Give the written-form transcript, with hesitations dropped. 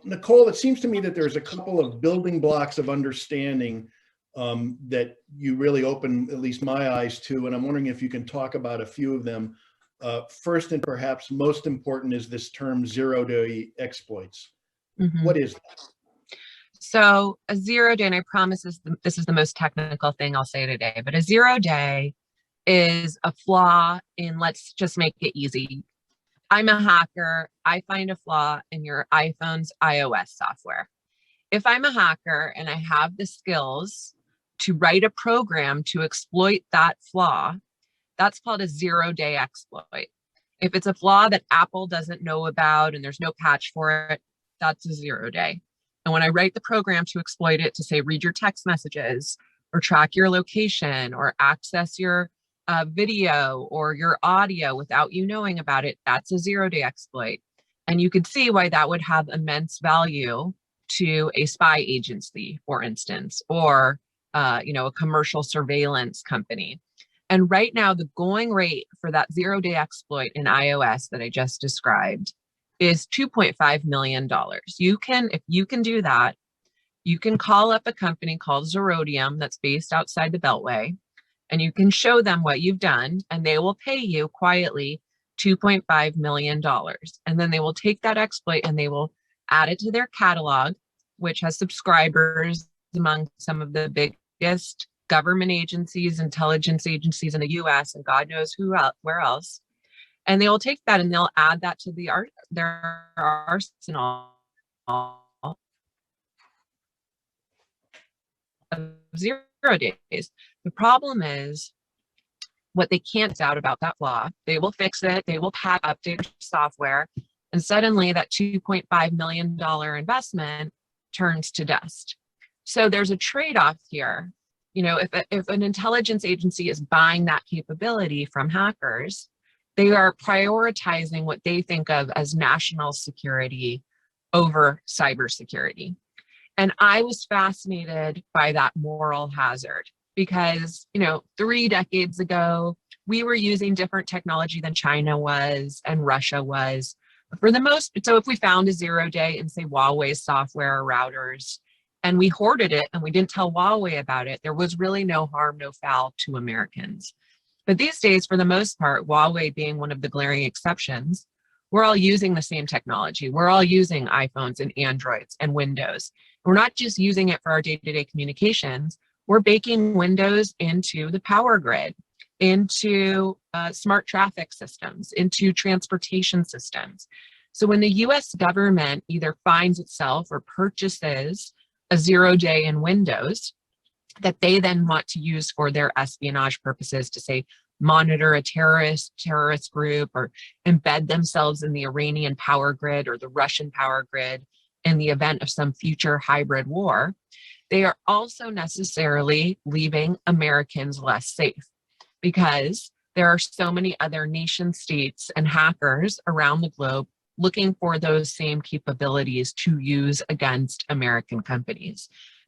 Nicole, it seems to me that there's a couple of building blocks of understanding that you really open at least my eyes to, and I'm wondering if you can talk about a few of them. First and perhaps most important is this term zero-day exploits. What is that? So a 0 day, and I promise this is the most technical thing I'll say today, but a 0 day is a flaw in, let's just make it easy. I'm a hacker. I find a flaw in your iPhone's iOS software. If I'm a hacker and I have the skills to write a program to exploit that flaw, that's called a 0 day exploit. If it's a flaw that Apple doesn't know about and there's no patch for it, that's a 0 day. And when I write the program to exploit it, to say, read your text messages or track your location or access your video or your audio without you knowing about it, that's a 0 day exploit. And you could see why that would have immense value to a spy agency, for instance, or a commercial surveillance company. And right now, the going rate for that 0 day exploit in iOS that I just described is $2.5 million. If you can do that, you can call up a company called Zerodium that's based outside the Beltway, and you can show them what you've done, and they will pay you quietly $2.5 million. And then they will take that exploit and they will add it to their catalog, which has subscribers among some of the biggest government agencies, intelligence agencies in the US, and God knows where else. And they will take that and they'll add that to their arsenal of 0 days. The problem is what they can't doubt about that flaw. They will fix it. They will update software. And suddenly that $2.5 million investment turns to dust. So there's a trade-off here. If an intelligence agency is buying that capability from hackers, they are prioritizing what they think of as national security over cybersecurity. And I was fascinated by that moral hazard because, 3 decades ago, we were using different technology than China was and Russia was. So if we found a 0 day in, say, Huawei software or routers, and we hoarded it and we didn't tell Huawei about it, there was really no harm, no foul to Americans. But these days, for the most part, Huawei being one of the glaring exceptions, we're all using the same technology. We're all using iPhones and Androids and Windows. We're not just using it for our day-to-day communications. We're baking Windows into the power grid, into smart traffic systems, into transportation systems. So when the US government either finds itself or purchases a 0 day in Windows that they then want to use for their espionage purposes, to say monitor a terrorist group or embed themselves in the Iranian power grid or the Russian power grid in the event of some future hybrid war, they are also necessarily leaving Americans less safe because there are so many other nation states and hackers around the globe looking for those same capabilities to use against American companies.